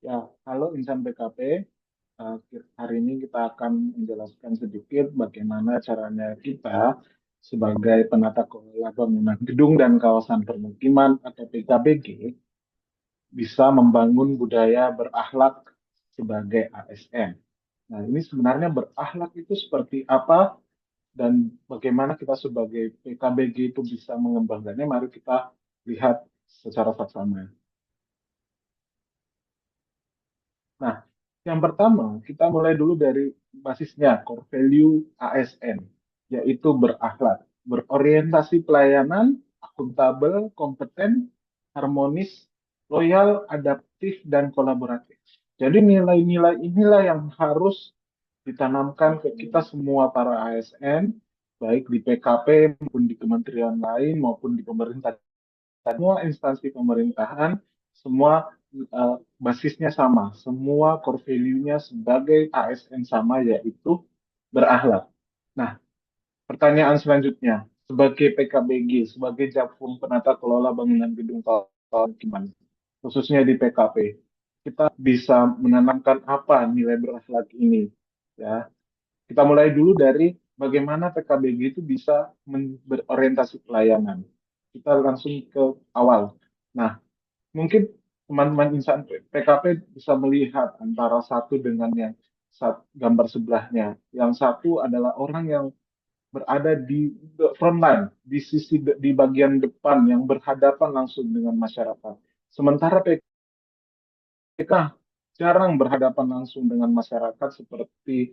Ya, halo insan PKP. Hari ini kita akan menjelaskan sedikit bagaimana caranya kita sebagai penata kelola bangunan gedung dan kawasan permukiman atau PKBG bisa membangun budaya berakhlak sebagai ASN. Nah, ini sebenarnya berakhlak itu seperti apa dan bagaimana kita sebagai PKBG itu bisa mengembangkannya. Mari kita lihat secara saksama. Nah, yang pertama, kita mulai dulu dari basisnya, core value ASN, yaitu berakhlak, berorientasi pelayanan, akuntabel, kompeten, harmonis, loyal, adaptif, dan kolaboratif. Jadi nilai-nilai inilah yang harus ditanamkan ke kita semua para ASN, baik di PKP maupun di kementerian lain maupun di pemerintah, semua instansi pemerintahan, semua basisnya sama, semua core value-nya sebagai ASN sama, yaitu berakhlak. Nah, pertanyaan selanjutnya, sebagai PKBG, sebagai Jakpro Penata Kelola Bangunan Gedung Permukiman, khususnya di PKP, kita bisa menanamkan apa nilai berakhlak ini? Ya, kita mulai dulu dari bagaimana PKBG itu bisa berorientasi pelayanan. Kita langsung ke awal. Nah, mungkin teman-teman insan PKP bisa melihat antara satu dengan yang gambar sebelahnya. Yang satu adalah orang yang berada di front line, di sisi di bagian depan yang berhadapan langsung dengan masyarakat. Sementara PK jarang berhadapan langsung dengan masyarakat seperti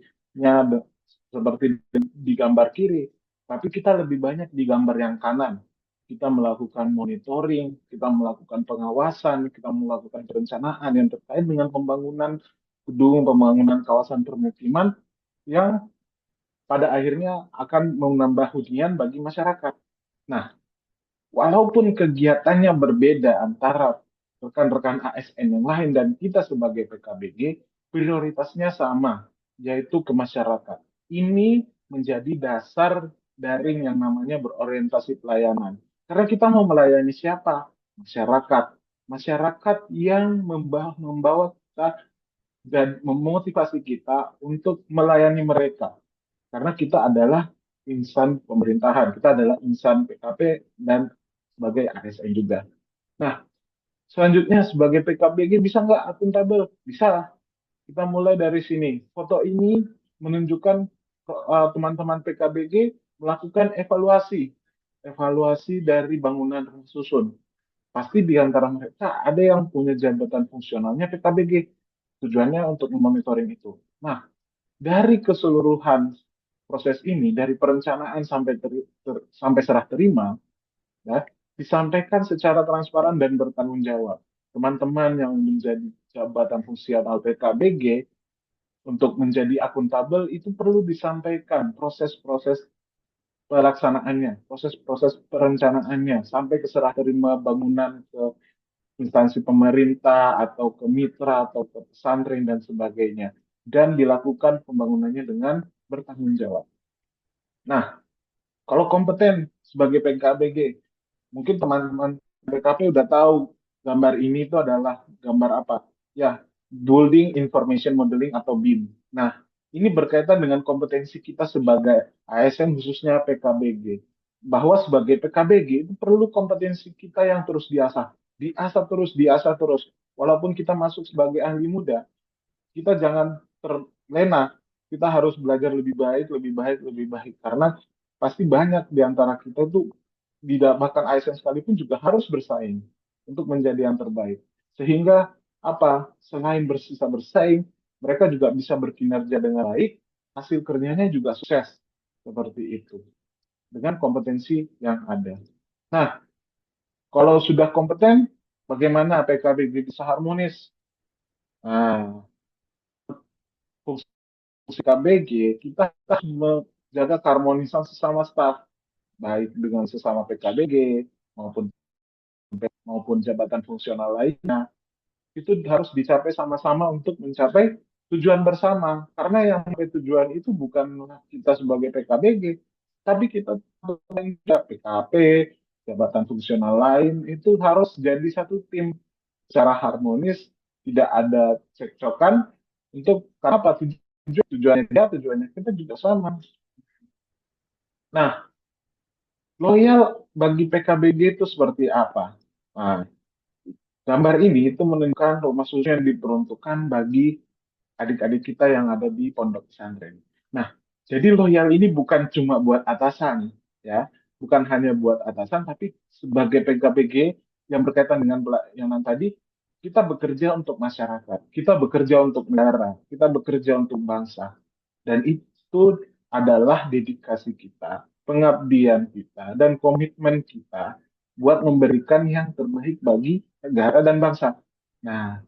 di gambar kiri, tapi kita lebih banyak di gambar yang kanan. Kita melakukan monitoring, kita melakukan pengawasan, kita melakukan perencanaan yang terkait dengan pembangunan gedung, pembangunan kawasan permukiman yang pada akhirnya akan menambah hunian bagi masyarakat. Nah, walaupun kegiatannya berbeda antara rekan-rekan ASN yang lain dan kita sebagai PKBG, prioritasnya sama, yaitu ke masyarakat. Ini menjadi dasar dari yang namanya berorientasi pelayanan. Karena kita mau melayani siapa? Masyarakat. Masyarakat yang membawa kita dan memotivasi kita untuk melayani mereka. Karena kita adalah insan pemerintahan, kita adalah insan PKP dan sebagai ASN juga. Nah, selanjutnya sebagai PKBG bisa nggak akuntabel? Bisa. Kita mulai dari sini. Foto ini menunjukkan teman-teman PKBG melakukan evaluasi. Evaluasi dari bangunan rumah susun. Pasti di antara mereka ada yang punya jabatan fungsionalnya PKBG. Tujuannya untuk memonitoring itu. Nah, dari keseluruhan proses ini, dari perencanaan sampai serah terima, ya, disampaikan secara transparan dan bertanggung jawab. Teman-teman yang menjadi jabatan fungsional PKBG untuk menjadi akuntabel itu perlu disampaikan proses-proses pelaksanaannya, proses-proses perencanaannya sampai ke serah terima bangunan ke instansi pemerintah atau ke mitra atau ke pesantren dan sebagainya dan dilakukan pembangunannya dengan bertanggung jawab. Nah, kalau kompeten sebagai PKBG, mungkin teman-teman PKP udah tahu gambar ini itu adalah gambar apa? Ya, Building Information Modeling atau BIM. Nah, ini berkaitan dengan kompetensi kita sebagai ASN khususnya PKBG. Bahwa sebagai PKBG itu perlu kompetensi kita yang terus diasah. Diasah terus, diasah terus. Walaupun kita masuk sebagai ahli muda, kita jangan terlena. Kita harus belajar lebih baik, lebih baik, lebih baik. Karena pasti banyak di antara kita tuh, tidak bahkan ASN sekalipun juga harus bersaing untuk menjadi yang terbaik. Sehingga apa? Selain bersisa bersaing, mereka juga bisa berkinerja dengan baik, hasil kerjanya juga sukses. Seperti itu. Dengan kompetensi yang ada. Nah, kalau sudah kompeten, bagaimana PKB bisa harmonis? Nah, fungsi KBG, kita harus menjaga keharmonisan sesama staf, baik dengan sesama PKBG maupun jabatan fungsional lainnya. Itu harus dicapai sama-sama untuk mencapai tujuan bersama. Karena yang mencapai tujuan itu bukan kita sebagai PKBG, tapi kita juga PKP, jabatan fungsional lain itu harus jadi satu tim secara harmonis tidak ada cekcokan untuk karena apa tujuannya dia, tujuannya kita juga sama. Nah, loyal bagi PKBG itu seperti apa? Nah, gambar ini itu menunjukkan rumah susun yang diperuntukkan bagi adik-adik kita yang ada di pondok pesantren. Nah, jadi loyal ini bukan cuma buat atasan, ya, bukan hanya buat atasan, tapi sebagai PKBG yang berkaitan dengan pelayanan tadi, kita bekerja untuk masyarakat, kita bekerja untuk negara, kita bekerja untuk bangsa, dan itu adalah dedikasi kita, pengabdian kita, dan komitmen kita buat memberikan yang terbaik bagi negara dan bangsa. Nah,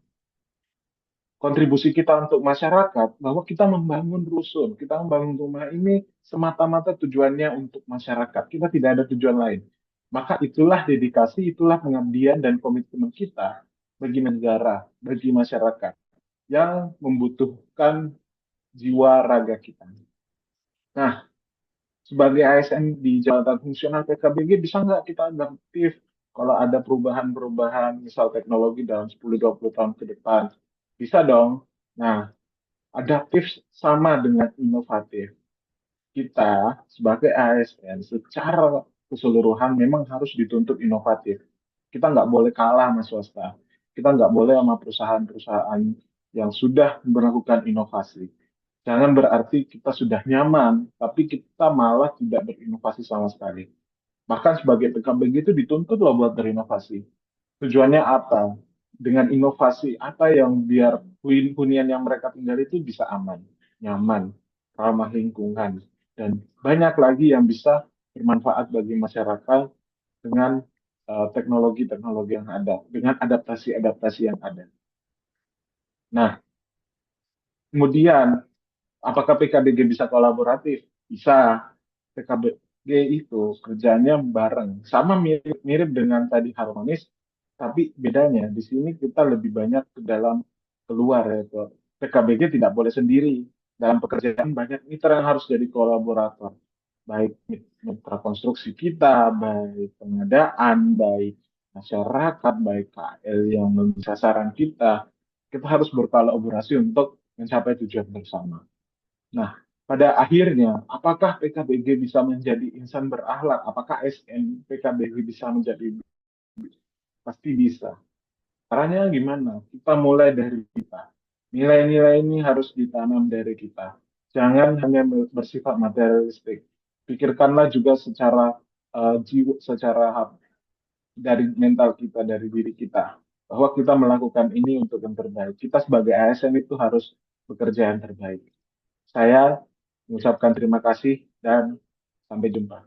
kontribusi kita untuk masyarakat bahwa kita membangun rusun, kita membangun rumah ini semata-mata tujuannya untuk masyarakat. Kita tidak ada tujuan lain. Maka itulah dedikasi, itulah pengabdian dan komitmen kita bagi negara, bagi masyarakat yang membutuhkan jiwa raga kita. Nah, sebagai ASN di jabatan fungsional PKBG bisa nggak kita adaptif kalau ada perubahan-perubahan misal teknologi dalam 10-20 tahun ke depan? Bisa dong. Nah, adaptif sama dengan inovatif. Kita sebagai ASN secara keseluruhan memang harus dituntut inovatif. Kita nggak boleh kalah sama swasta. Kita nggak boleh sama perusahaan-perusahaan yang sudah melakukan inovasi. Jangan berarti kita sudah nyaman, tapi kita malah tidak berinovasi sama sekali. Bahkan sebagai PKBG itu dituntut loh buat berinovasi. Tujuannya apa? Dengan inovasi apa yang biar hunian yang mereka tinggal itu bisa aman, nyaman, ramah lingkungan, dan banyak lagi yang bisa bermanfaat bagi masyarakat dengan teknologi-teknologi yang ada, dengan adaptasi-adaptasi yang ada. Nah, kemudian apakah PKBG bisa kolaboratif? Bisa. PKBG itu kerjanya bareng, sama mirip-mirip dengan tadi harmonis, tapi bedanya di sini kita lebih banyak ke dalam keluar ya. PKBG tidak boleh sendiri. Dalam pekerjaan banyak mitra yang harus jadi kolaborator. Baik mitra konstruksi kita, baik pengadaan, baik masyarakat, baik KL yang menjadi sasaran kita. Kita harus berkolaborasi untuk mencapai tujuan bersama. Nah, pada akhirnya, apakah PKBG bisa menjadi insan berakhlak? Apakah SN PKBG bisa menjadi? Pasti bisa. Caranya gimana? Kita mulai dari kita. Nilai-nilai ini harus ditanam dari kita. Jangan hanya bersifat materialistik. Pikirkanlah juga secara jiwa, secara dari mental kita, dari diri kita. Bahwa kita melakukan ini untuk yang terbaik. Kita sebagai ASN itu harus bekerja yang terbaik. Saya mengucapkan terima kasih dan sampai jumpa.